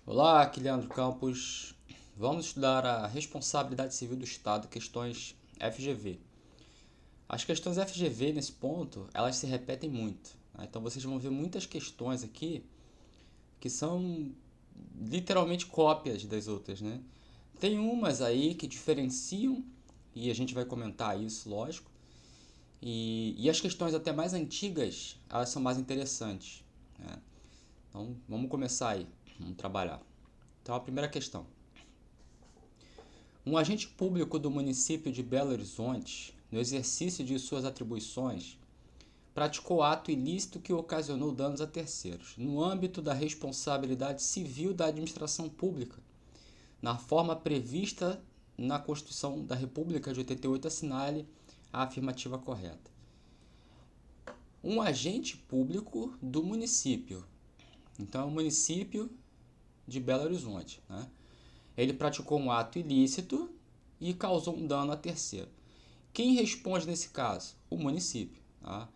Olá, aqui Leandro Campos. Vamos estudar a responsabilidade civil do Estado, questões FGV. As questões FGV nesse ponto, elas se repetem muito, né? Então vocês vão ver muitas questões aqui que são literalmente cópias das outras, né? Tem umas aí que diferenciam e a gente vai comentar isso, lógico. E as questões até mais antigas, elas são mais interessantes, né? Então vamos começar aí, vamos trabalhar. Então a primeira questão. Um agente público do município de Belo Horizonte, no exercício de suas atribuições, praticou ato ilícito que ocasionou danos a terceiros, no âmbito da responsabilidade civil da administração pública, na forma prevista na Constituição da República de 88, assinale a afirmativa correta. Um agente público do município, então é o município de Belo Horizonte, né? Ele praticou um ato ilícito e causou um dano a terceiro. Quem responde nesse caso? O município. Tá?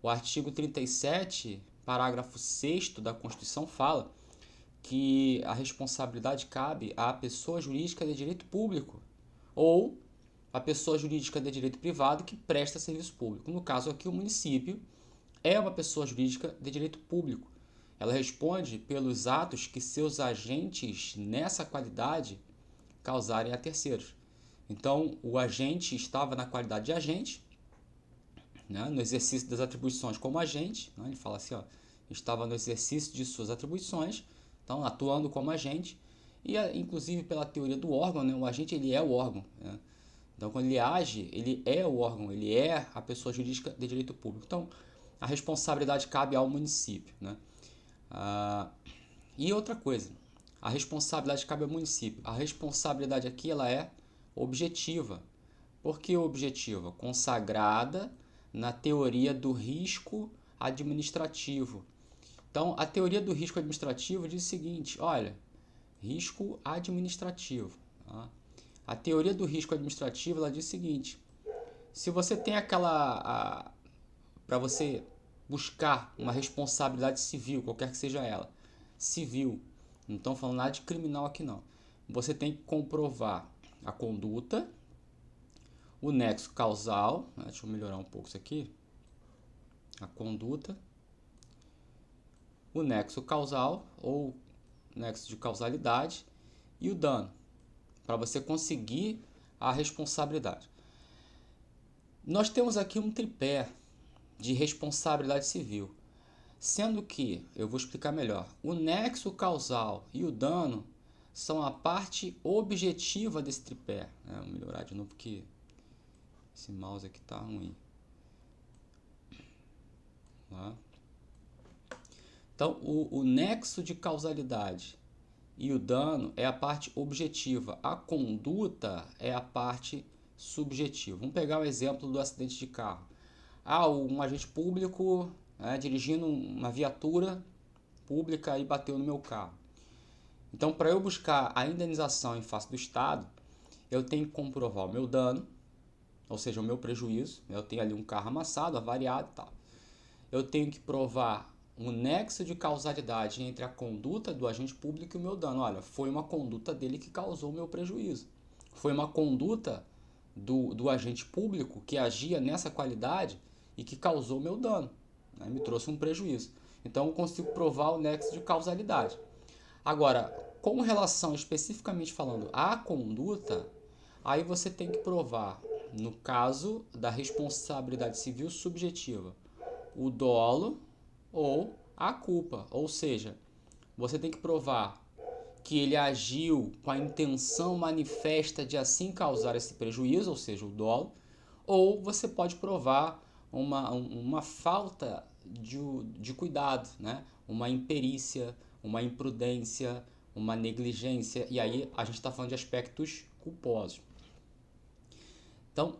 O artigo 37, parágrafo 6º da Constituição fala que a responsabilidade cabe à pessoa jurídica de direito público ou à pessoa jurídica de direito privado que presta serviço público. No caso aqui, o município é uma pessoa jurídica de direito público. Ela responde pelos atos que seus agentes nessa qualidade causarem a terceiros. Então, o agente estava na qualidade de agente, né, no exercício das atribuições como agente, né, ele fala assim, ó, estava no exercício de suas atribuições, então atuando como agente, e inclusive pela teoria do órgão, né, o agente ele é o órgão, né? Então quando ele age, ele é o órgão, ele é a pessoa jurídica de direito público. Então a responsabilidade cabe ao município, né? E outra coisa, a responsabilidade cabe ao município. A responsabilidade aqui ela é objetiva. Por que objetiva? Consagrada na teoria do risco administrativo. Então, a teoria do risco administrativo diz o seguinte: olha, risco administrativo. Tá? A teoria do risco administrativo ela diz o seguinte: se você tem aquela. Para você buscar uma responsabilidade civil, qualquer que seja ela, civil, não estão falando nada de criminal aqui não. Você tem que comprovar a conduta, o nexo causal, né? Deixa eu melhorar um pouco isso aqui, a conduta, o nexo causal ou nexo de causalidade e o dano, para você conseguir a responsabilidade. Nós temos aqui um tripé de responsabilidade civil, sendo que, eu vou explicar melhor, o nexo causal e o dano são a parte objetiva desse tripé. Vou melhorar de novo porque esse mouse aqui está ruim. Tá? Então, o nexo de causalidade e o dano é a parte objetiva. A conduta é a parte subjetiva. Vamos pegar o exemplo do acidente de carro. Um agente público, né, dirigindo uma viatura pública e bateu no meu carro. Então, para eu buscar a indenização em face do Estado, eu tenho que comprovar o meu dano, ou seja, o meu prejuízo. Eu tenho ali um carro amassado, avariado e tal. Eu tenho que provar um nexo de causalidade entre a conduta do agente público e o meu dano. Olha, foi uma conduta dele que causou o meu prejuízo. Foi uma conduta do agente público que agia nessa qualidade e que causou o meu dano, né? Me trouxe um prejuízo. Então eu consigo provar o nexo de causalidade. Agora, com relação especificamente falando à conduta, aí você tem que provar, no caso da responsabilidade civil subjetiva, o dolo ou a culpa. Ou seja, você tem que provar que ele agiu com a intenção manifesta de assim causar esse prejuízo, ou seja, o dolo, ou você pode provar uma falta de cuidado, né? Uma imperícia, uma imprudência, uma negligência, e aí a gente está falando de aspectos culposos. Então,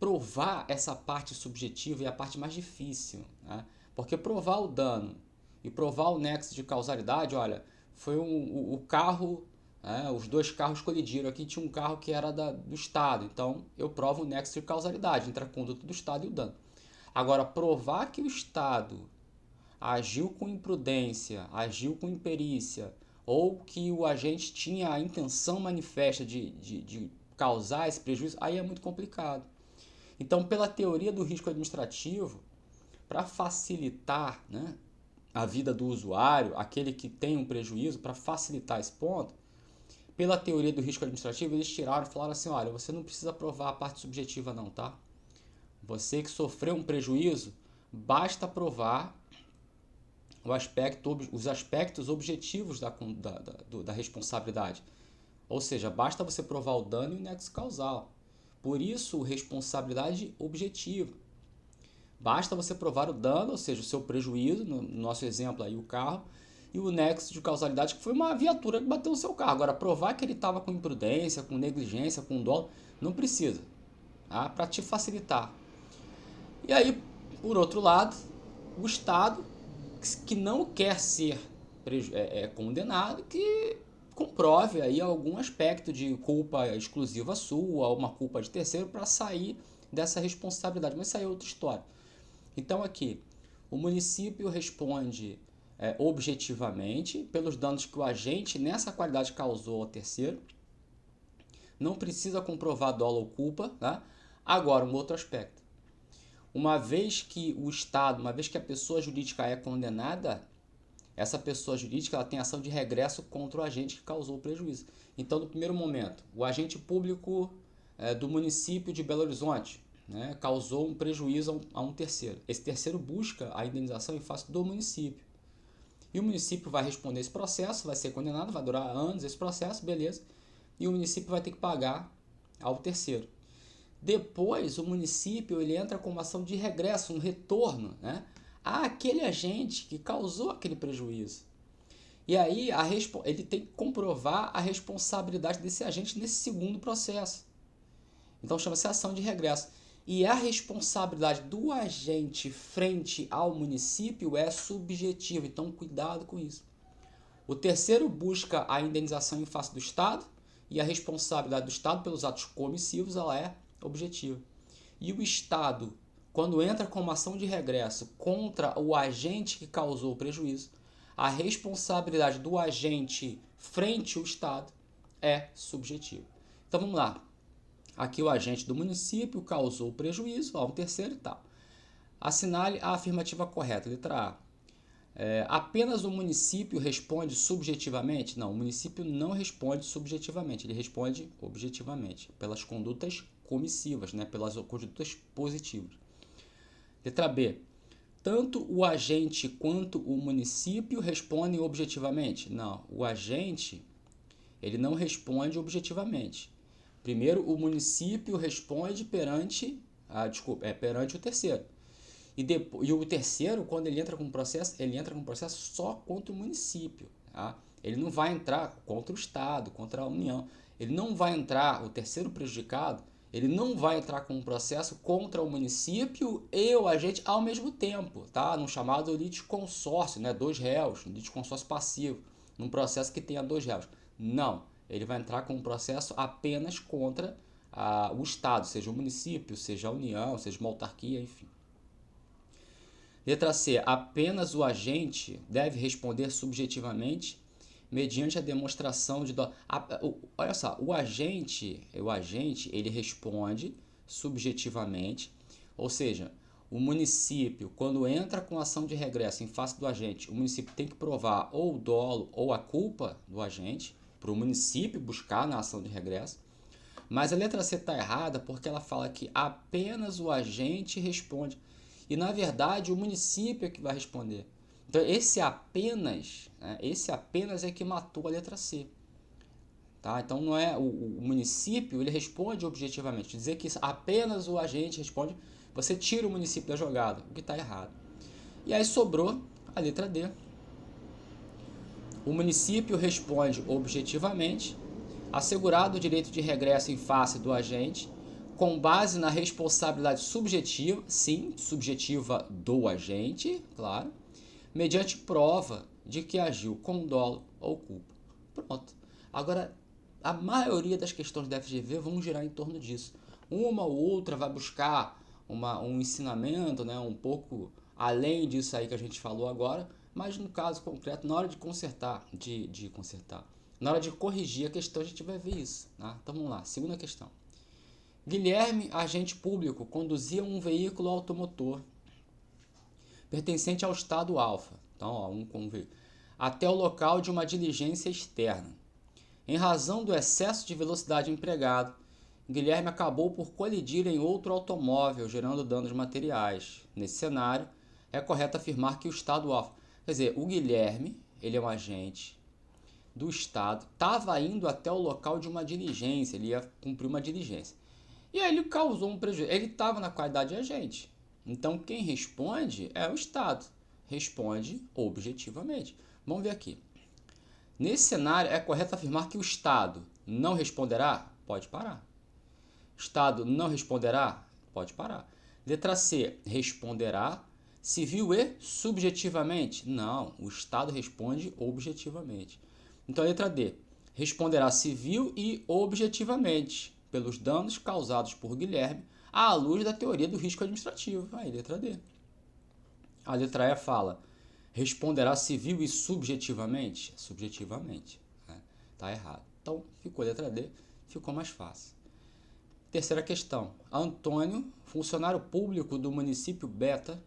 provar essa parte subjetiva é a parte mais difícil, né? Porque provar o dano e provar o nexo de causalidade, olha, foi o carro, né, os dois carros colidiram aqui, tinha um carro que era do Estado, então eu provo o nexo de causalidade entre a conduta do Estado e o dano. Agora, provar que o Estado agiu com imprudência, agiu com imperícia ou que o agente tinha a intenção manifesta de causar esse prejuízo, aí é muito complicado. Então, pela teoria do risco administrativo, para facilitar, né, a vida do usuário, aquele que tem um prejuízo, para facilitar esse ponto, pela teoria do risco administrativo, eles tiraram e falaram assim, olha, você não precisa provar a parte subjetiva não, tá? Você que sofreu um prejuízo, basta provar os aspectos objetivos da responsabilidade. Ou seja, basta você provar o dano e o nexo causal. Por isso, responsabilidade objetiva. Basta você provar o dano, ou seja, o seu prejuízo, no nosso exemplo aí o carro, e o nexo de causalidade, que foi uma viatura que bateu no seu carro. Agora, provar que ele estava com imprudência, com negligência, com dolo, não precisa, tá? Para te facilitar. E aí, por outro lado, o Estado, que não quer ser condenado, que comprove aí algum aspecto de culpa exclusiva sua, ou uma culpa de terceiro, para sair dessa responsabilidade. Mas isso aí é outra história. Então aqui, o município responde objetivamente pelos danos que o agente nessa qualidade causou ao terceiro. Não precisa comprovar dolo ou culpa. Tá? Agora, um outro aspecto. Uma vez que o Estado, uma vez que a pessoa jurídica é condenada, essa pessoa jurídica ela tem ação de regresso contra o agente que causou o prejuízo. Então, no primeiro momento, o agente público do município de Belo Horizonte, né, causou um prejuízo a um terceiro. Esse terceiro busca a indenização em face do município. E o município vai responder esse processo, vai ser condenado, vai durar anos esse processo, beleza. E o município vai ter que pagar ao terceiro. Depois, o município ele entra com uma ação de regresso, um retorno, né, àquele agente que causou aquele prejuízo. E aí ele tem que comprovar a responsabilidade desse agente nesse segundo processo. Então chama-se ação de regresso. E a responsabilidade do agente frente ao município é subjetiva, então cuidado com isso. O terceiro busca a indenização em face do Estado e a responsabilidade do Estado pelos atos comissivos ela é objetiva. E o Estado, quando entra com uma ação de regresso contra o agente que causou o prejuízo, a responsabilidade do agente frente ao Estado é subjetiva. Então vamos lá. Aqui o agente do município causou prejuízo a um terceiro e tal. Assinale a afirmativa correta, letra A. Apenas o município responde subjetivamente? Não, o município não responde subjetivamente, ele responde objetivamente, pelas condutas comissivas, né, pelas condutas positivas. Letra B. Tanto o agente quanto o município respondem objetivamente? Não, o agente ele não responde objetivamente. Primeiro, o município responde perante o terceiro. E o terceiro, quando ele entra com processo, ele entra com processo só contra o município. Tá? Ele não vai entrar contra o Estado, contra a União. Ele não vai entrar, o terceiro prejudicado, ele não vai entrar com um processo contra o município e o agente ao mesmo tempo, tá? Num chamado litisconsórcio, né? 2 réus, litisconsórcio passivo, num processo que tenha 2 réus. Não, ele vai entrar com um processo apenas contra o Estado, seja o município, seja a União, seja uma autarquia, enfim. Letra C. Apenas o agente deve responder subjetivamente mediante a demonstração de dolo. Olha só, o agente ele responde subjetivamente, ou seja, o município, quando entra com ação de regresso em face do agente, o município tem que provar ou o dolo ou a culpa do agente, para o município buscar na ação de regresso. Mas a letra C está errada porque ela fala que apenas o agente responde. E, na verdade, o município é que vai responder. Então, esse apenas é que matou a letra C. Tá? Então, não é o município, ele responde objetivamente. Dizer que apenas o agente responde, você tira o município da jogada, o que está errado. E aí sobrou a letra D. O município responde objetivamente, assegurado o direito de regresso em face do agente, com base na responsabilidade subjetiva, sim, subjetiva do agente, claro, mediante prova de que agiu com dolo ou culpa. Pronto. Agora, a maioria das questões da FGV vão girar em torno disso. Uma ou outra vai buscar um ensinamento, né, um pouco além disso aí que a gente falou agora, mas no caso concreto, na hora de consertar, na hora de corrigir a questão, a gente vai ver isso. Tá? Então vamos lá, segunda questão. Guilherme, agente público, conduzia um veículo automotor pertencente ao estado alfa, então, ó, até o local de uma diligência externa. Em razão do excesso de velocidade empregado, Guilherme acabou por colidir em outro automóvel, gerando danos materiais. Nesse cenário, é correto afirmar que o estado alfa... Quer dizer, o Guilherme, ele é um agente do estado, estava indo até o local de uma diligência, ele ia cumprir uma diligência. E aí ele causou um prejuízo. Ele estava na qualidade de agente. Então, quem responde é o Estado. Responde objetivamente. Vamos ver aqui. Nesse cenário, é correto afirmar que o Estado não responderá? Pode parar. Estado não responderá? Pode parar. Letra C. Responderá civil e subjetivamente? Não. O Estado responde objetivamente. Então, a letra D. Responderá civil e objetivamente pelos danos causados por Guilherme à luz da teoria do risco administrativo. Aí, letra D. A letra E fala, responderá civil e subjetivamente? Subjetivamente. Né? Tá errado. Então, ficou a letra D, ficou mais fácil. Terceira questão. Antônio, funcionário público do município Beta,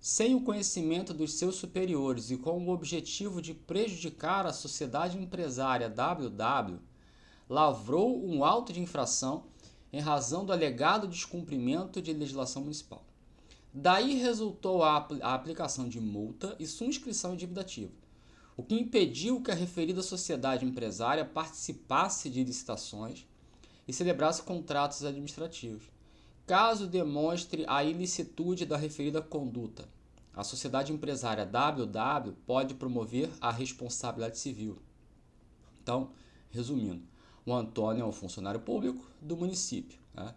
sem o conhecimento dos seus superiores e com o objetivo de prejudicar a sociedade empresária WW, lavrou um auto de infração em razão do alegado descumprimento de legislação municipal. Daí resultou a aplicação de multa e subscrição em dívida ativa, o que impediu que a referida sociedade empresária participasse de licitações e celebrasse contratos administrativos. Caso demonstre a ilicitude da referida conduta, a sociedade empresária WW pode promover a responsabilidade civil. Então, resumindo, o Antônio é um funcionário público do município. Né?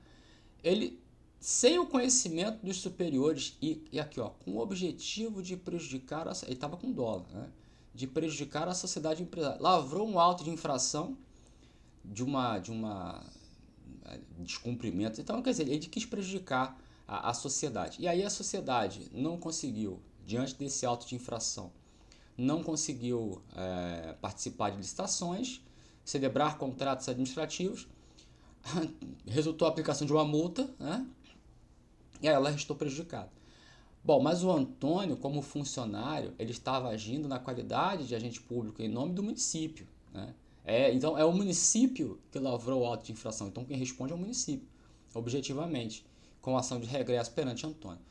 Ele, sem o conhecimento dos superiores e aqui, ó, com o objetivo de prejudicar, ele estava com dólar, né? De prejudicar a sociedade empresária, lavrou um auto de infração de uma descumprimento. Então, quer dizer, ele quis prejudicar a sociedade. E aí a sociedade não conseguiu, diante desse auto de infração, não conseguiu participar de licitações, celebrar contratos administrativos, resultou a aplicação de uma multa, né? E aí ela restou prejudicada. Bom, mas o Antônio, como funcionário, ele estava agindo na qualidade de agente público em nome do município, né? Então, é o município que lavrou o auto de infração. Então, quem responde é o município, objetivamente, com ação de regresso perante Antônio.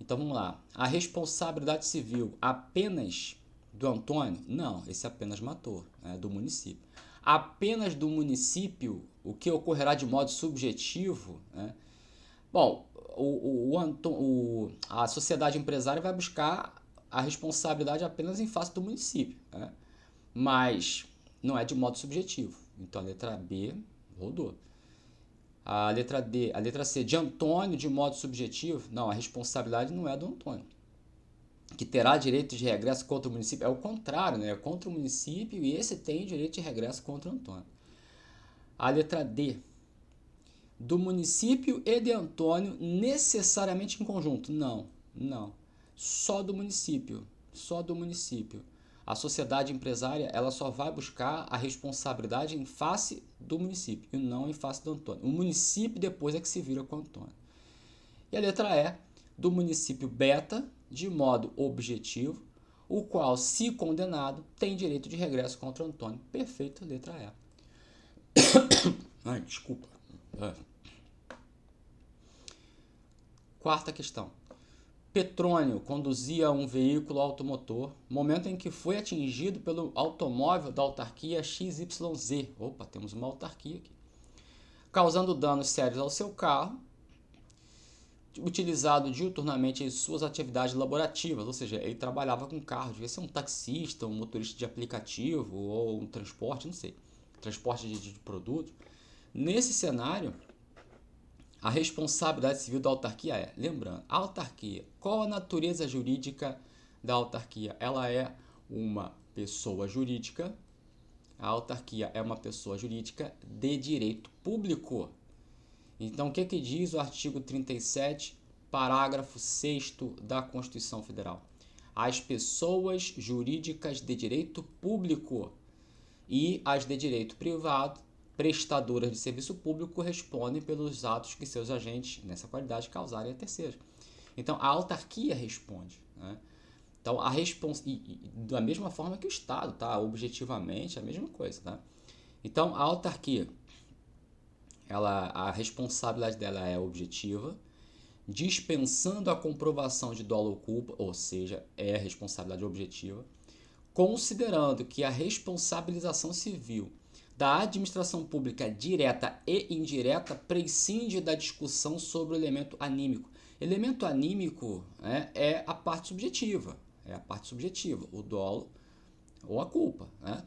Então, vamos lá. A responsabilidade civil apenas do Antônio? Não, esse apenas matou, né, do município. Apenas do município, o que ocorrerá de modo subjetivo, né? Bom, a sociedade empresária vai buscar a responsabilidade apenas em face do município, né? Mas não é de modo subjetivo. Então a letra B rodou. A letra D, a letra C, de Antônio de modo subjetivo? Não, a responsabilidade não é do Antônio, que terá direito de regresso contra o município. É o contrário, né? É contra o município e esse tem direito de regresso contra o Antônio. A letra D, do município e de Antônio necessariamente em conjunto? Não, não. Só do município, só do município. A sociedade empresária, ela só vai buscar a responsabilidade em face do município e não em face do Antônio. O município depois é que se vira com o Antônio. E a letra E, do município Beta, de modo objetivo, o qual, se condenado, tem direito de regresso contra o Antônio. Perfeito, letra E. Ai, desculpa. Quarta questão. Petrônio conduzia um veículo automotor, momento em que foi atingido pelo automóvel da autarquia XYZ. Opa, temos uma autarquia aqui. Causando danos sérios ao seu carro, utilizado diuturnamente em suas atividades laborativas, ou seja, ele trabalhava com carro, devia ser um taxista, um motorista de aplicativo ou um transporte, não sei, transporte de produtos. Nesse cenário, a responsabilidade civil da autarquia é, lembrando, a autarquia, qual a natureza jurídica da autarquia? Ela é uma pessoa jurídica, a autarquia é uma pessoa jurídica de direito público. Então, o que diz o artigo 37, parágrafo 6º da Constituição Federal? as pessoas jurídicas de direito público e as de direito privado, prestadoras de serviço público, respondem pelos atos que seus agentes, nessa qualidade, causarem a terceiros. Então, a autarquia responde, né? Então, da mesma forma que o Estado, tá? Objetivamente, a mesma coisa, tá? Então, a autarquia, a responsabilidade dela é objetiva, dispensando a comprovação de dolo ou culpa, ou seja, é responsabilidade objetiva, considerando que a responsabilização civil da administração pública direta e indireta prescinde da discussão sobre o elemento anímico. Elemento anímico, né, é a parte subjetiva, o dolo ou a culpa, né?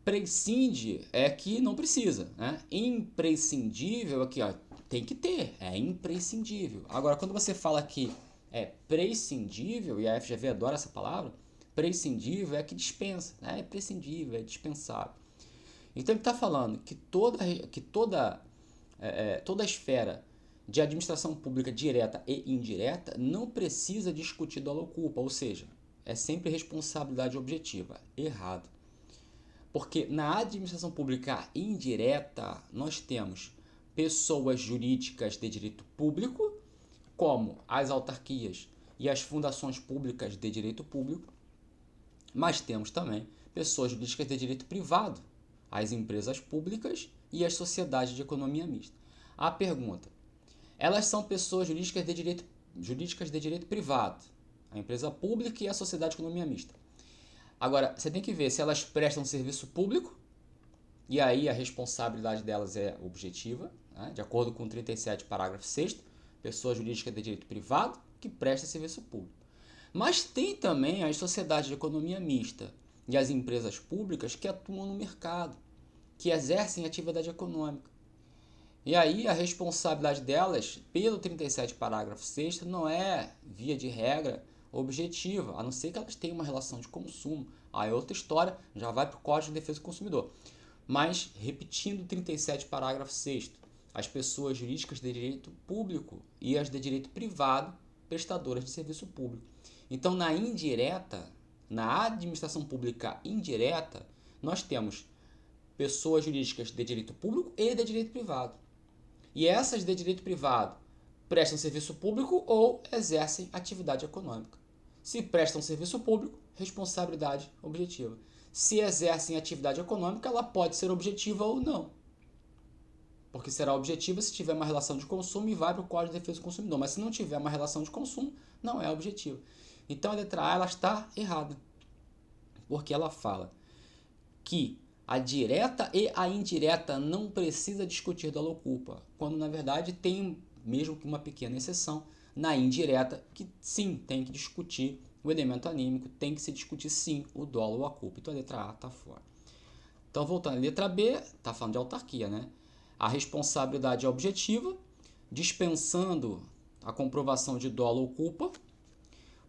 Prescinde é que não precisa, né? Imprescindível aqui, ó, tem que ter, é imprescindível. Agora, quando você fala que é prescindível, e a FGV adora essa palavra, prescindível é que dispensa, né? É prescindível, é dispensável. Então ele está falando que toda a esfera de administração pública direta e indireta não precisa discutir dolo ou culpa, ou seja, é sempre responsabilidade objetiva. Errado. Porque na administração pública indireta nós temos pessoas jurídicas de direito público, como as autarquias e as fundações públicas de direito público, mas temos também pessoas jurídicas de direito privado, as empresas públicas e as sociedades de economia mista. A pergunta: elas são pessoas jurídicas de direito privado, a empresa pública e a sociedade de economia mista. Agora, você tem que ver se elas prestam serviço público, e aí a responsabilidade delas é objetiva, né? De acordo com o 37, parágrafo 6º, pessoa jurídica de direito privado que presta serviço público. Mas tem também as sociedades de economia mista e as empresas públicas que atuam no mercado, que exercem atividade econômica. E aí a responsabilidade delas, pelo 37, parágrafo 6º, não é, via de regra, objetiva, a não ser que elas tenham uma relação de consumo. Aí é outra história, já vai para o Código de Defesa do Consumidor. Mas, repetindo o 37, parágrafo 6º, as pessoas jurídicas de direito público e as de direito privado, prestadoras de serviço público. Então, na administração pública indireta, nós temos pessoas jurídicas de direito público e de direito privado. E essas de direito privado prestam serviço público ou exercem atividade econômica. Se prestam serviço público, responsabilidade objetiva. Se exercem atividade econômica, ela pode ser objetiva ou não. Porque será objetiva se tiver uma relação de consumo e vai para o Código de Defesa do Consumidor. Mas se não tiver uma relação de consumo, não é objetiva. Então a letra A ela está errada. Porque ela fala que a direta e a indireta não precisa discutir dolo ou culpa, quando na verdade tem, mesmo que uma pequena exceção, na indireta, que sim, tem que discutir o elemento anímico, tem que se discutir sim o dolo ou a culpa. Então a letra A está fora. Então voltando, a letra B, está falando de autarquia, né? A responsabilidade é objetiva, dispensando a comprovação de dolo ou culpa,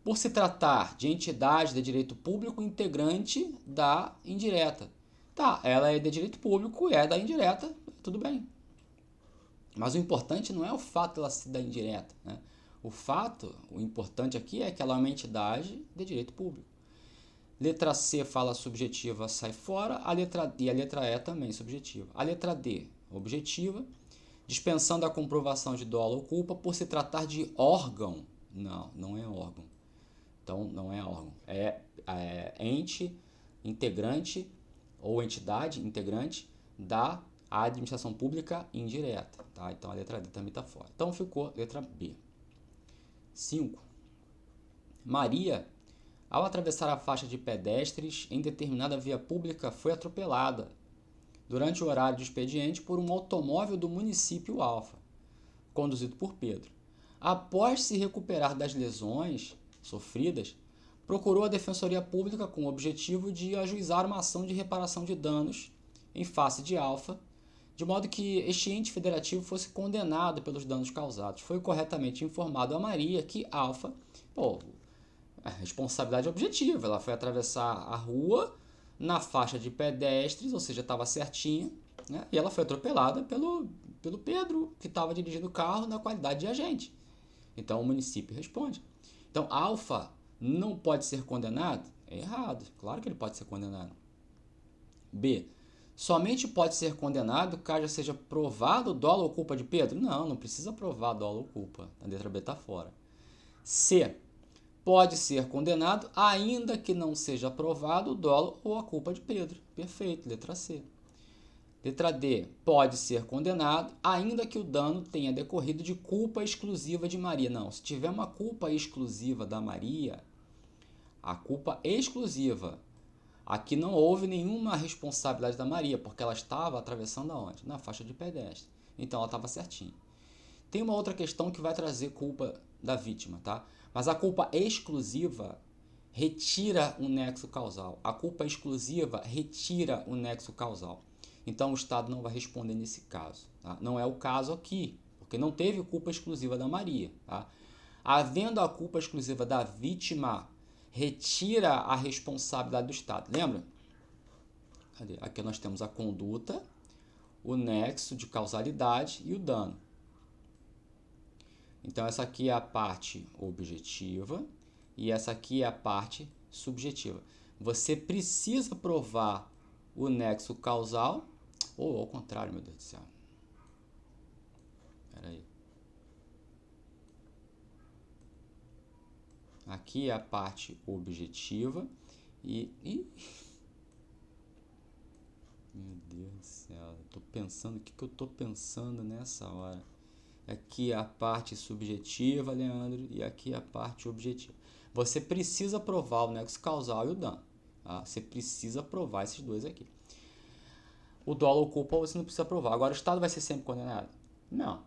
por se tratar de entidade de direito público integrante da indireta. Tá, ela é de direito público, é da indireta, tudo bem. Mas o importante não é o fato de ela ser da indireta, né? O importante aqui é que ela é uma entidade de direito público. Letra C fala subjetiva, sai fora, a letra E também subjetiva. A letra D, objetiva, dispensando a comprovação de dolo ou culpa por se tratar de órgão. Não, não é órgão. Então, não é órgão. É ente integrante ou entidade integrante da administração pública indireta. Tá? Então, a letra D também está fora. Então, ficou letra B. 5. Maria, ao atravessar a faixa de pedestres em determinada via pública, foi atropelada durante o horário de expediente por um automóvel do município Alfa, conduzido por Pedro. Após se recuperar das lesões sofridas, procurou a Defensoria Pública com o objetivo de ajuizar uma ação de reparação de danos em face de Alfa, de modo que este ente federativo fosse condenado pelos danos causados. Foi corretamente informado a Maria que Alfa, a responsabilidade objetiva, ela foi atravessar a rua na faixa de pedestres, ou seja, estava certinha, né? E ela foi atropelada pelo Pedro, que estava dirigindo o carro na qualidade de agente. Então o município responde. Então Alfa não pode ser condenado? É errado. Claro que ele pode ser condenado. B. Somente pode ser condenado caso seja provado o dolo ou culpa de Pedro? Não, não precisa provar dolo ou culpa. A letra B está fora. C. Pode ser condenado ainda que não seja provado o dolo ou a culpa de Pedro. Perfeito, letra C. Letra D. Pode ser condenado ainda que o dano tenha decorrido de culpa exclusiva de Maria. Não, se tiver uma culpa exclusiva da Maria, a culpa exclusiva, aqui não houve nenhuma responsabilidade da Maria, porque ela estava atravessando aonde? Na faixa de pedestre. Então ela estava certinha. Tem uma outra questão que vai trazer culpa da vítima, tá? Mas a culpa exclusiva retira o nexo causal. A culpa exclusiva retira o nexo causal. Então o Estado não vai responder nesse caso. Tá? Não é o caso aqui, porque não teve culpa exclusiva da Maria. Tá? Havendo a culpa exclusiva da vítima, retira a responsabilidade do Estado. Lembra? Cadê? Aqui nós temos a conduta, o nexo de causalidade e o dano. Então, essa aqui é a parte objetiva e essa aqui é a parte subjetiva. Você precisa provar o nexo causal, ou ao contrário, meu Deus do céu. Espera aí. Aqui é a parte objetiva e... Meu Deus do céu, eu tô pensando, o que eu tô pensando nessa hora? Aqui é a parte subjetiva, Leandro, e aqui é a parte objetiva. Você precisa provar o nexo causal e o dano. Tá? Você precisa provar esses dois aqui. O dolo ou culpa você não precisa provar. Agora, o Estado vai ser sempre condenado? Não.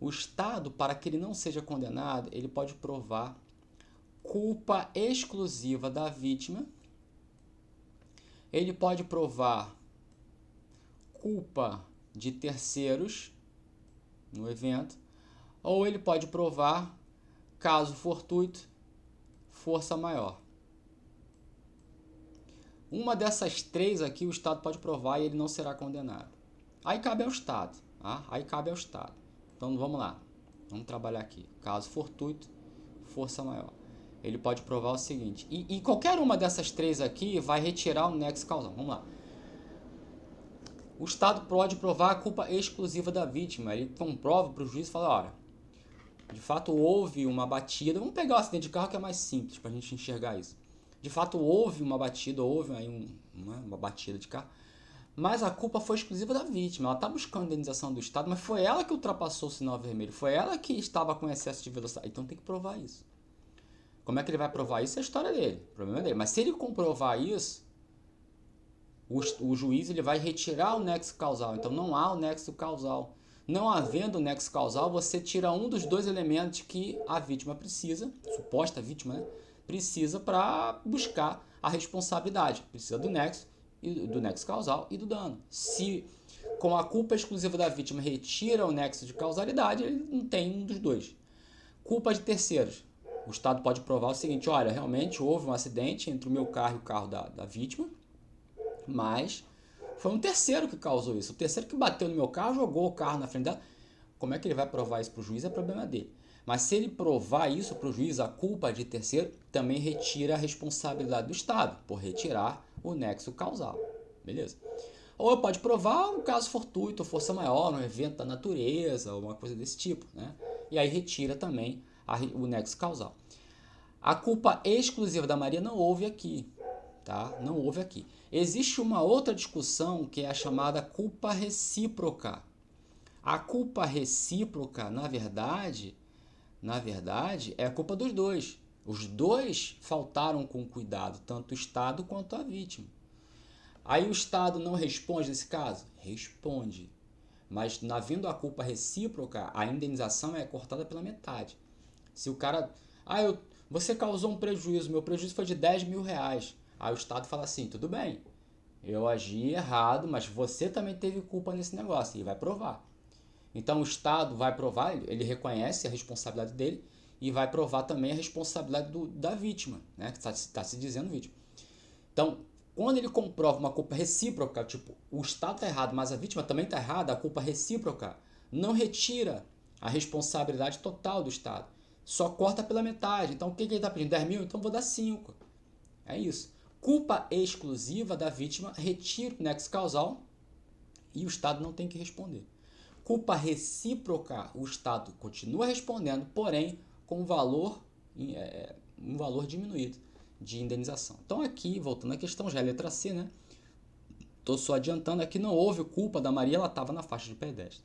O Estado, para que ele não seja condenado, ele pode provar culpa exclusiva da vítima. Ele pode provar culpa de terceiros no evento, ou ele pode provar, caso fortuito, força maior. Uma dessas três aqui o Estado pode provar e ele não será condenado. Aí cabe ao Estado. Tá? Aí cabe ao Estado. Então vamos lá. Vamos trabalhar aqui. Caso fortuito, força maior. Ele pode provar o seguinte. E qualquer uma dessas três aqui vai retirar o nexo causal. Vamos lá. O Estado pode provar a culpa exclusiva da vítima. Ele comprova para o juiz e fala, olha, de fato houve uma batida. Vamos pegar o acidente de carro que é mais simples para a gente enxergar isso. De fato houve uma batida, houve aí uma batida de carro, mas a culpa foi exclusiva da vítima. Ela está buscando a indenização do Estado, mas foi ela que ultrapassou o sinal vermelho, foi ela que estava com excesso de velocidade. Então tem que provar isso. Como é que ele vai provar isso? É a história dele, o problema é dele. Mas se ele comprovar isso, o juiz ele vai retirar o nexo causal. Então não há o nexo causal. Não havendo o nexo causal, você tira um dos dois elementos que a vítima precisa, suposta vítima, né? Precisa para buscar a responsabilidade. Precisa do nexo causal e do dano. Se com a culpa exclusiva da vítima retira o nexo de causalidade, ele não tem um dos dois. Culpa de terceiros. O Estado pode provar o seguinte, olha, realmente houve um acidente entre o meu carro e o carro da vítima, mas foi um terceiro que causou isso. O terceiro que bateu no meu carro, jogou o carro na frente dela. Como é que ele vai provar isso para o juiz? É problema dele. Mas se ele provar isso para o juiz, a culpa de terceiro, também retira a responsabilidade do Estado, por retirar o nexo causal. Beleza? Ou pode provar um caso fortuito, força maior, um evento da natureza, uma coisa desse tipo, né? E aí retira também o nexo causal. A culpa exclusiva da Maria não houve aqui, tá? Não houve aqui. Existe uma outra discussão que é a chamada culpa recíproca. A culpa recíproca, na verdade, é a culpa dos dois. Os dois faltaram com cuidado, tanto o Estado quanto a vítima. Aí o Estado não responde nesse caso? Responde. Mas, havendo a culpa recíproca, a indenização é cortada pela metade. Se o cara... você causou um prejuízo, meu prejuízo foi de 10 mil reais. Aí o Estado fala assim, tudo bem, eu agi errado, mas você também teve culpa nesse negócio, e vai provar. Então o Estado vai provar, ele reconhece a responsabilidade dele e vai provar também a responsabilidade da vítima, né? Que está se dizendo vítima. Então, quando ele comprova uma culpa recíproca, tipo, o Estado está errado, mas a vítima também está errada, a culpa recíproca não retira a responsabilidade total do Estado. só corta pela metade. Então, o que ele está pedindo? 10 mil? Então, vou dar 5. É isso. Culpa exclusiva da vítima, retira o nexo causal e o Estado não tem que responder. Culpa recíproca, o Estado continua respondendo, porém com um valor diminuído de indenização. Então aqui, voltando à questão, já é a letra C, né? Estou só adiantando, aqui não houve culpa da Maria, ela estava na faixa de pedestre.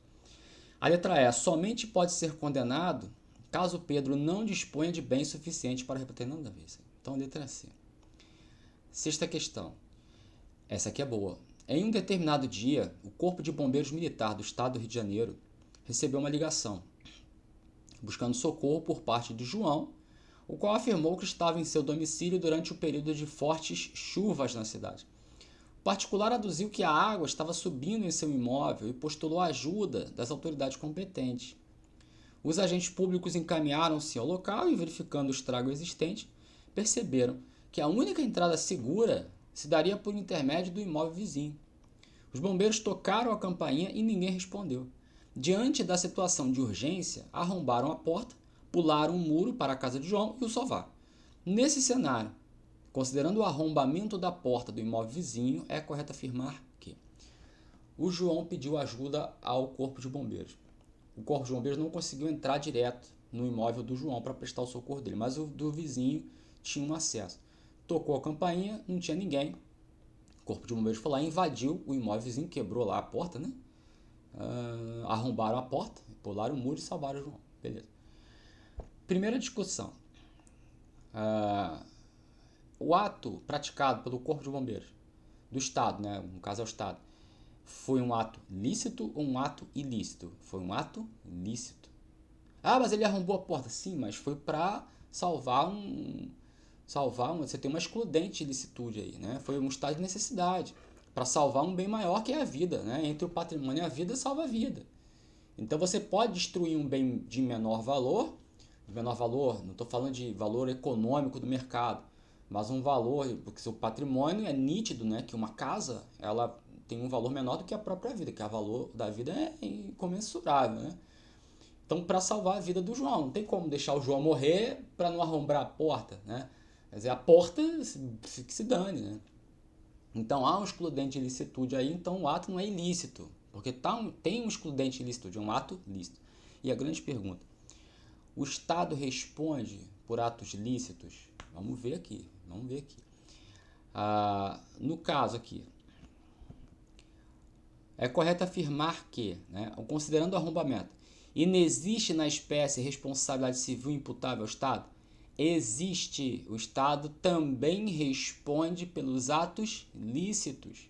A letra E, somente pode ser condenado caso Pedro não disponha de bens suficientes para rebater. Não, Davi. Então, letra C. Sexta questão. Essa aqui é boa. Em um determinado dia, o Corpo de Bombeiros Militar do Estado do Rio de Janeiro recebeu uma ligação, buscando socorro por parte de João, o qual afirmou que estava em seu domicílio durante o período de fortes chuvas na cidade. O particular aduziu que a água estava subindo em seu imóvel e postulou a ajuda das autoridades competentes. Os agentes públicos encaminharam-se ao local e, verificando o estrago existente, perceberam que a única entrada segura se daria por intermédio do imóvel vizinho. Os bombeiros tocaram a campainha e ninguém respondeu. Diante da situação de urgência, arrombaram a porta, pularam um muro para a casa de João e o salvaram. Nesse cenário, considerando o arrombamento da porta do imóvel vizinho, é correto afirmar que o João pediu ajuda ao Corpo de Bombeiros. O Corpo de Bombeiros não conseguiu entrar direto no imóvel do João para prestar o socorro dele, mas o do vizinho tinha um acesso. Tocou a campainha, não tinha ninguém. O Corpo de Bombeiros foi lá, invadiu o imóvel vizinho, quebrou lá a porta, né? Arrombaram a porta, pularam o muro e salvaram o João. Beleza. Primeira discussão. O ato praticado pelo Corpo de Bombeiros do Estado, né? No caso é o Estado, foi um ato lícito ou um ato ilícito? Foi um ato lícito. Mas ele arrombou a porta. Sim, mas foi para salvar você tem uma excludente de licitude aí, né? Foi um estado de necessidade para salvar um bem maior que é a vida, né? Entre o patrimônio e a vida, salva a vida. Então você pode destruir um bem de menor valor, não estou falando de valor econômico do mercado, mas um valor, porque seu patrimônio é nítido, né? Que uma casa, ela tem um valor menor do que a própria vida, que o valor da vida é incomensurável, né? Então, para salvar a vida do João, não tem como deixar o João morrer para não arrombar a porta, né? Quer dizer, a porta que se dane, né? Então, há um excludente de ilicitude aí, então o ato não é ilícito, porque tem um excludente de ilicitude, é um ato lícito. E a grande pergunta, o Estado responde por atos lícitos? Vamos ver aqui. No caso aqui, é correto afirmar que, né, considerando o arrombamento, inexiste na espécie responsabilidade civil imputável ao Estado? Existe. O Estado também responde pelos atos lícitos.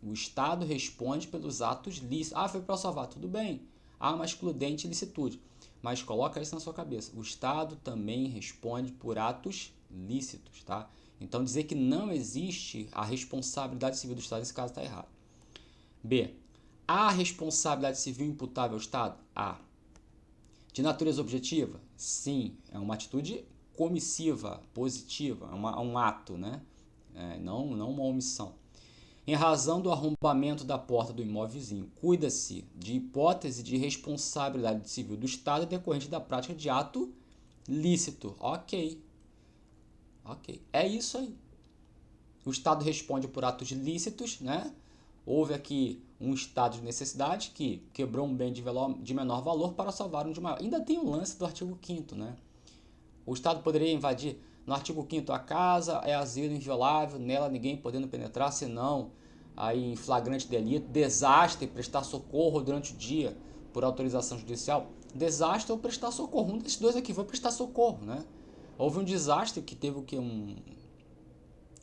O Estado responde pelos atos lícitos. Foi para salvar, tudo bem. Há uma excludente licitude. Mas coloca isso na sua cabeça. O Estado também responde por atos lícitos, tá? Então dizer que não existe a responsabilidade civil do Estado nesse caso está errado. B. Há responsabilidade civil imputável ao Estado? Há. De natureza objetiva? Sim. É uma atitude comissiva, positiva, é um ato, né? Não uma omissão. Em razão do arrombamento da porta do imóvel vizinho, cuida-se de hipótese de responsabilidade civil do Estado decorrente da prática de ato lícito. Ok. É isso aí. O Estado responde por atos lícitos, né? Houve aqui um estado de necessidade que quebrou um bem de menor valor para salvar um de maior. Ainda tem o lance do artigo 5º, né? O Estado poderia invadir, no artigo 5º, a casa é asilo inviolável, nela ninguém podendo penetrar, senão aí em flagrante delito, desastre, prestar socorro durante o dia por autorização judicial. Desastre ou prestar socorro. Um desses dois aqui foi prestar socorro, né? Houve um desastre que teve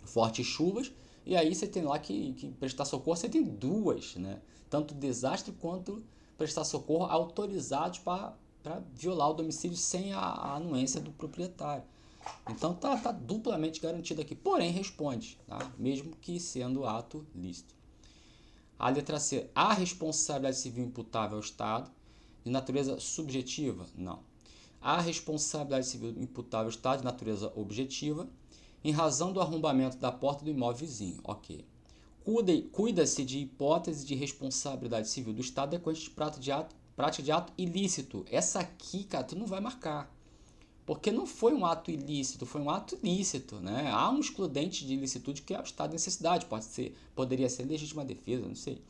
fortes chuvas, e aí você tem lá que prestar socorro, você tem duas, né? Tanto desastre quanto prestar socorro autorizados para violar o domicílio sem a anuência do proprietário. Então tá duplamente garantido aqui, porém responde, tá? Mesmo que sendo ato lícito. A letra C, há responsabilidade civil imputável ao Estado de natureza subjetiva? Não. Há responsabilidade civil imputável ao Estado de natureza objetiva em razão do arrombamento da porta do imóvel vizinho. Ok. Cuida-se de hipótese de responsabilidade civil do Estado decorrente de prática de ato ilícito. Essa aqui, cara, tu não vai marcar. Porque não foi um ato ilícito, foi um ato lícito, né? Há um excludente de ilicitude que é o estado de necessidade, poderia ser legítima defesa, não sei.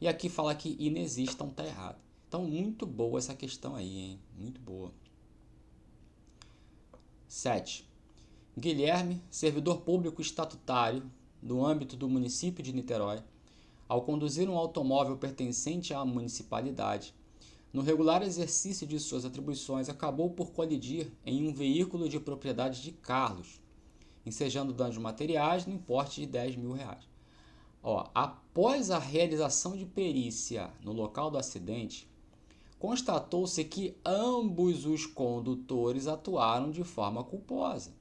E aqui fala que inexiste, então tá errado. Então, muito boa essa questão aí, hein? Muito boa. 7. Guilherme, servidor público estatutário do âmbito do município de Niterói, ao conduzir um automóvel pertencente à municipalidade, no regular exercício de suas atribuições, acabou por colidir em um veículo de propriedade de Carlos, ensejando danos materiais no importe de R$ 10.000. Após a realização de perícia no local do acidente, constatou-se que ambos os condutores atuaram de forma culposa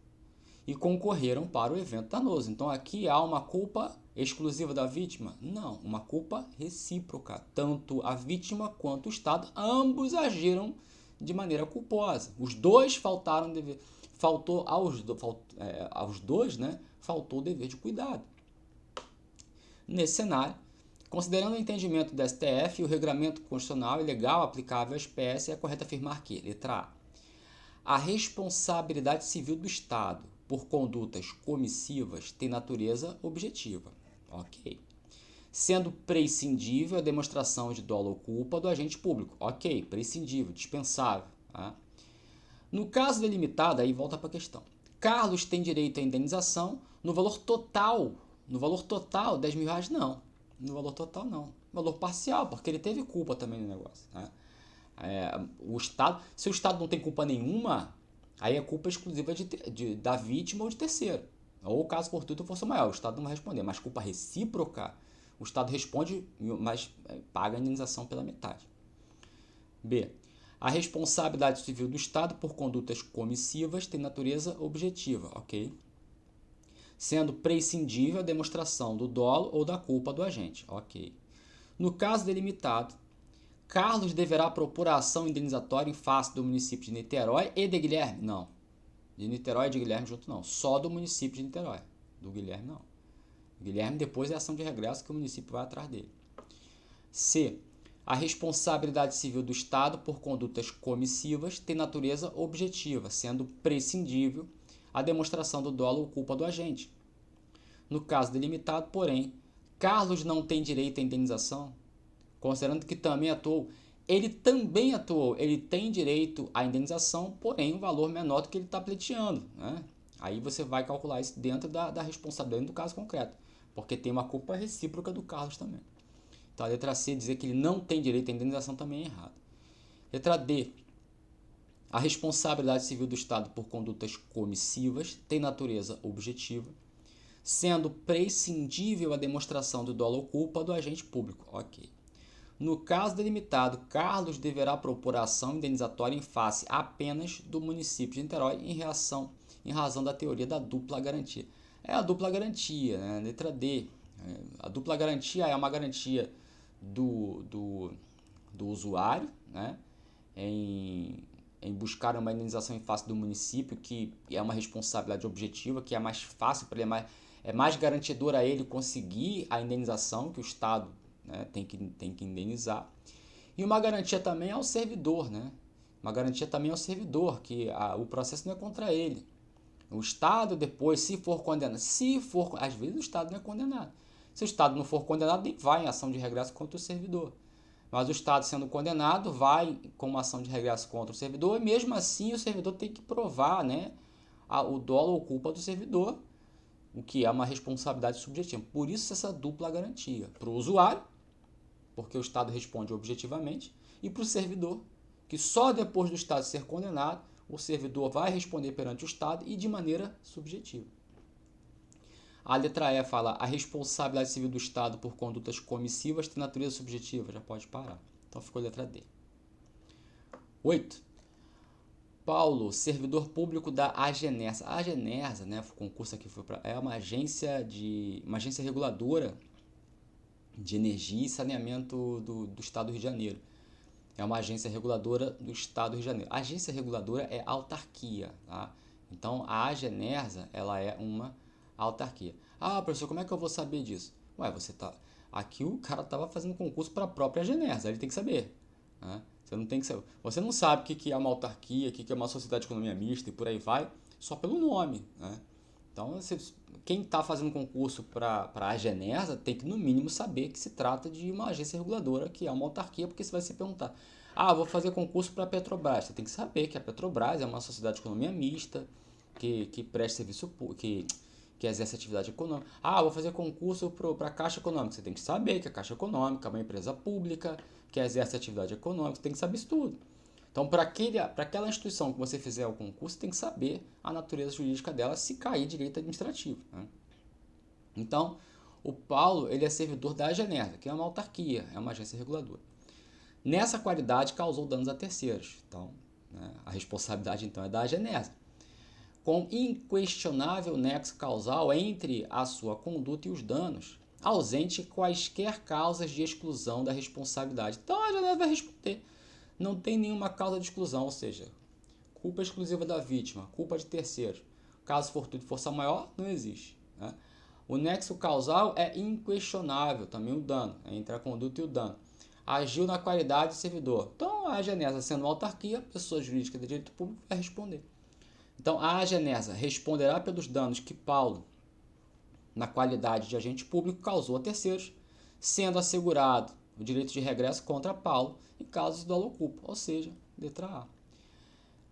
e concorreram para o evento danoso. Então aqui há uma culpa exclusiva da vítima? Não, uma culpa recíproca. Tanto a vítima quanto o Estado, ambos agiram de maneira culposa. Os dois faltaram dever, faltou aos dois, né? Faltou o dever de cuidado. Nesse cenário, considerando o entendimento do STF e o regramento constitucional e legal aplicável à espécie, é correto afirmar que, letra A responsabilidade civil do Estado por condutas comissivas tem natureza objetiva. Ok. Sendo prescindível a demonstração de dolo ou culpa do agente público. Ok, prescindível, dispensável. Tá? No caso delimitado, aí volta para a questão. Carlos tem direito à indenização no valor total. No valor total, R$ 10.000? Não. No valor total, não. No valor parcial, porque ele teve culpa também no negócio. Né? O Estado, se o Estado não tem culpa nenhuma, aí é culpa exclusiva da vítima ou de terceiro. Ou caso fortuito ou força maior, o Estado não vai responder. Mas culpa recíproca, o Estado responde, mas paga a indenização pela metade. B. A responsabilidade civil do Estado por condutas comissivas tem natureza objetiva, ok? Sendo prescindível a demonstração do dolo ou da culpa do agente, ok? No caso delimitado, Carlos deverá propor a ação indenizatória em face do município de Niterói e de Guilherme? Não. De Niterói e de Guilherme junto não. Só do município de Niterói. Do Guilherme não. Guilherme depois é ação de regresso que o município vai atrás dele. C. A responsabilidade civil do Estado por condutas comissivas tem natureza objetiva, sendo prescindível a demonstração do dolo ou culpa do agente. No caso delimitado, porém, Carlos não tem direito à indenização, considerando que também atuou. Ele também atuou, ele tem direito à indenização, porém um valor menor do que ele está pleiteando. Né? Aí você vai calcular isso dentro da responsabilidade do caso concreto, porque tem uma culpa recíproca do Carlos também. Então a letra C dizer que ele não tem direito à indenização também é errado. Letra D. A responsabilidade civil do Estado por condutas comissivas tem natureza objetiva, sendo prescindível a demonstração do dolo ou culpa do agente público. Ok. No caso delimitado, Carlos deverá propor a ação indenizatória em face apenas do município de Niterói em razão da teoria da dupla garantia. É a dupla garantia, né? Letra D. A dupla garantia é uma garantia do usuário, né? Em buscar uma indenização em face do município, que é uma responsabilidade objetiva, que é mais fácil para ele, é mais garantidor a ele conseguir a indenização que o Estado, né, tem que indenizar. E uma garantia também ao servidor, né? Uma garantia também ao servidor, que o processo não é contra ele. O Estado depois, se for condenado, às vezes o Estado não é condenado. Se o Estado não for condenado, nem vai em ação de regresso contra o servidor. Mas o Estado sendo condenado, vai com uma ação de regresso contra o servidor, e mesmo assim o servidor tem que provar, né, o dolo ou culpa do servidor, o que é uma responsabilidade subjetiva. Por isso essa dupla garantia. Para o usuário, porque o Estado responde objetivamente, e para o servidor, que só depois do Estado ser condenado, o servidor vai responder perante o Estado e de maneira subjetiva. A letra E fala, a responsabilidade civil do Estado por condutas comissivas tem natureza subjetiva, já pode parar. Então ficou a letra D. 8. Paulo, servidor público da Agenersa. A Agenersa, né, o concurso aqui é uma agência reguladora de energia e saneamento do Estado do Rio de Janeiro. É uma agência reguladora do Estado do Rio de Janeiro. A agência reguladora é autarquia, tá? Então, a Agenersa, ela é uma autarquia. Ah, professor, como é que eu vou saber disso? Ué, aqui o cara estava fazendo concurso para a própria Agenersa, ele tem que saber. Né? Você não sabe o que é uma autarquia, o que é uma sociedade de economia mista e por aí vai, só pelo nome, né? Então, quem está fazendo concurso para a Agenersa tem que, no mínimo, saber que se trata de uma agência reguladora, que é uma autarquia, porque você vai se perguntar, vou fazer concurso para a Petrobras. Você tem que saber que a Petrobras é uma sociedade de economia mista, que presta serviço público, que exerce atividade econômica. Vou fazer concurso para a Caixa Econômica. Você tem que saber que a Caixa Econômica é uma empresa pública, que exerce atividade econômica, você tem que saber isso tudo. Então, para aquela instituição que você fizer o concurso, você tem que saber a natureza jurídica dela, se cair direito administrativo, né? Então, o Paulo ele é servidor da Agenersa, que é uma autarquia, é uma agência reguladora. Nessa qualidade, causou danos a terceiros. Então, né, a responsabilidade então é da Agenersa, com inquestionável nexo causal entre a sua conduta e os danos, ausente quaisquer causas de exclusão da responsabilidade. Então, a Agenersa vai responder. Não tem nenhuma causa de exclusão, ou seja, culpa exclusiva da vítima, culpa de terceiros. Caso fortuito e força maior, não existe, né? O nexo causal é inquestionável, também o dano, entre a conduta e o dano. Agiu na qualidade de servidor. Então, a Agenersa, sendo uma autarquia, pessoa jurídica de direito público, vai responder. Então, a Agenersa responderá pelos danos que Paulo, na qualidade de agente público, causou a terceiros, sendo assegurado o direito de regresso contra Paulo em casos de dolo ou culpa, ou seja, letra A.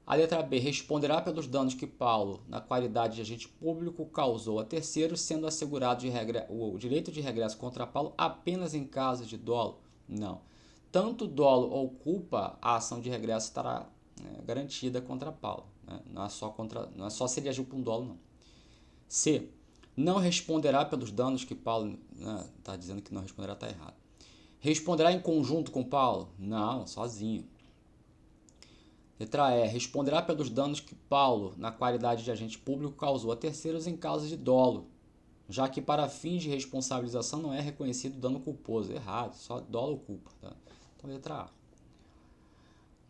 A letra B responderá pelos danos que Paulo, na qualidade de agente público, causou a terceiros, sendo assegurado o direito de regresso contra Paulo apenas em caso de dolo? Não. Tanto dolo ou culpa, a ação de regresso estará garantida contra Paulo, né? Não é só se ele agiu com dolo, não. C. Não responderá pelos danos que Paulo... Está dizendo que não responderá, está errado. Responderá em conjunto com Paulo? Não, sozinho. Letra E. Responderá pelos danos que Paulo, na qualidade de agente público, causou a terceiros em caso de dolo, já que para fins de responsabilização não é reconhecido dano culposo. Errado, só dolo ou culpa. Tá? Então, letra A.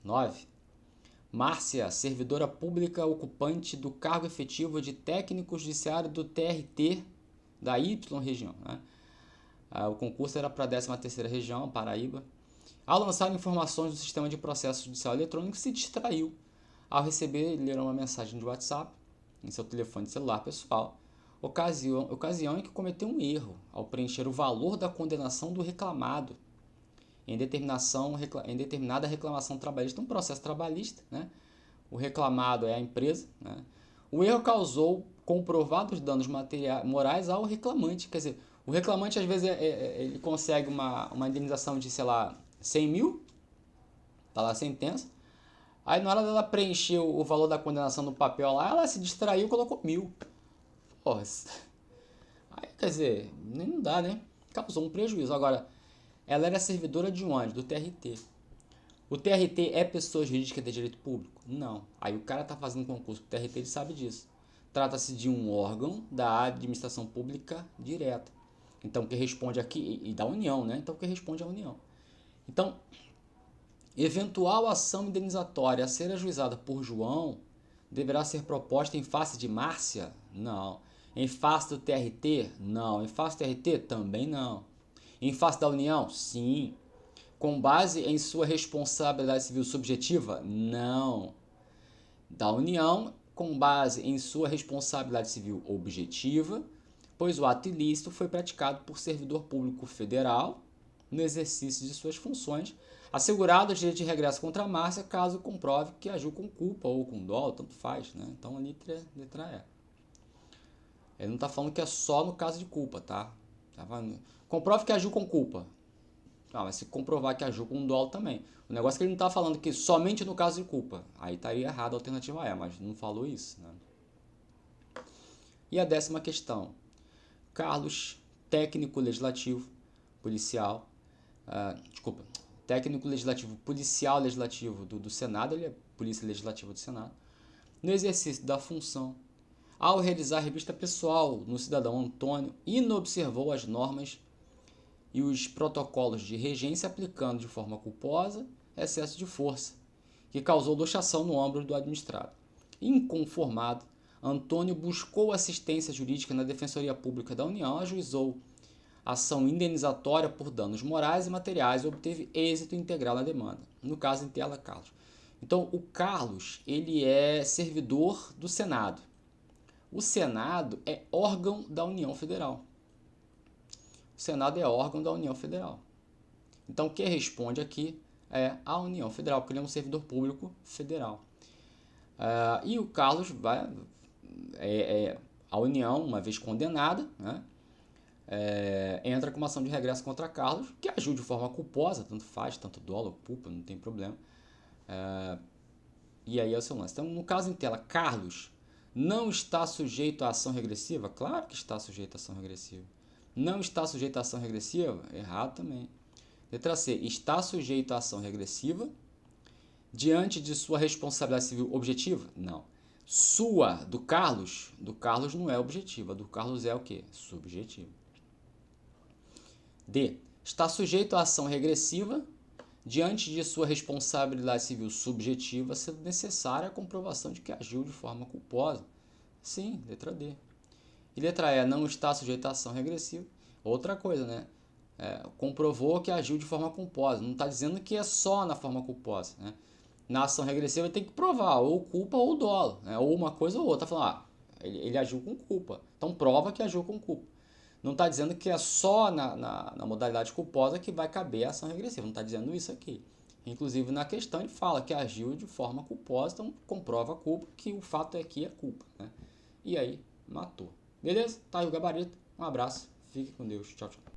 9. Márcia, servidora pública ocupante do cargo efetivo de técnico judiciário do TRT da Y região, né? O concurso era para a 13ª região, Paraíba. Ao lançar informações do sistema de processo judicial eletrônico, se distraiu ao receber ler uma mensagem de WhatsApp em seu telefone celular pessoal, ocasião em que cometeu um erro ao preencher o valor da condenação do reclamado em determinada reclamação trabalhista, um processo trabalhista, né? O reclamado é a empresa, né? O erro causou comprovados danos morais ao reclamante, quer dizer, o reclamante às vezes ele consegue uma indenização de, sei lá, 100 mil, tá lá a sentença, aí na hora dela preencher o valor da condenação no papel lá, ela se distraiu e colocou 1.000. Porra, aí quer dizer, nem não dá, né? Causou um prejuízo. Agora, ela era servidora de onde? Do TRT. O TRT é pessoa jurídica de direito público? Não. Aí o cara tá fazendo concurso pro TRT, ele sabe disso. Trata-se de um órgão da administração pública direta. Então, que responde aqui, e da União, né? Então, que responde à União. Então, eventual ação indenizatória a ser ajuizada por João deverá ser proposta em face de Márcia? Não. Em face do TRT? Não. Em face do TRT? Também não. Em face da União? Sim. Com base em sua responsabilidade civil subjetiva? Não. Da União, com base em sua responsabilidade civil objetiva, pois o ato ilícito foi praticado por servidor público federal no exercício de suas funções, assegurado o direito de regresso contra a Márcia, caso comprove que agiu com culpa ou com dolo, tanto faz, né? Então, a letra E. Ele não está falando que é só no caso de culpa, tá? Comprove que agiu com culpa. Mas se comprovar que agiu com dolo também. O negócio é que ele não está falando que somente no caso de culpa. Aí estaria errado a alternativa E, mas não falou isso, né? E a 10ª questão. Carlos, técnico legislativo, policial, técnico legislativo, policial legislativo do Senado, ele é polícia legislativa do Senado, no exercício da função, ao realizar revista pessoal no cidadão Antônio, inobservou as normas e os protocolos de regência, aplicando de forma culposa excesso de força, que causou luxação no ombro do administrado. Inconformado, Antônio buscou assistência jurídica na Defensoria Pública da União, ajuizou ação indenizatória por danos morais e materiais e obteve êxito integral na demanda. No caso em tela, Carlos. Então, o Carlos, ele é servidor do Senado. O Senado é órgão da União Federal. O Senado é órgão da União Federal. Então, quem responde aqui é a União Federal, porque ele é um servidor público federal. E o Carlos vai... a União, uma vez condenada, né, entra com uma ação de regresso contra Carlos, que ajude de forma culposa, tanto faz, tanto dolo, culpa, não tem problema. E aí é o seu lance. Então, no caso em tela, Carlos não está sujeito à ação regressiva? Claro que está sujeito à ação regressiva. Não está sujeito à ação regressiva? Errado também. Letra C. Está sujeito à ação regressiva diante de sua responsabilidade civil objetiva? Não. Sua, do Carlos não é objetiva. Do Carlos é o quê? Subjetiva. D. Está sujeito à ação regressiva diante de sua responsabilidade civil subjetiva, sendo necessária a comprovação de que agiu de forma culposa. Sim, letra D. E letra E, não está sujeito à ação regressiva. Outra coisa, né? Comprovou que agiu de forma culposa. Não está dizendo que é só na forma culposa, né? Na ação regressiva tem que provar ou culpa ou dolo, né? Ou uma coisa ou outra. Está falando, ele agiu com culpa. Então prova que agiu com culpa. Não está dizendo que é só na modalidade culposa que vai caber a ação regressiva. Não está dizendo isso aqui. Inclusive, na questão, ele fala que agiu de forma culposa, então comprova a culpa, que o fato aqui é culpa, né? E aí, matou. Beleza? Tá aí o gabarito. Um abraço. Fique com Deus. Tchau, tchau.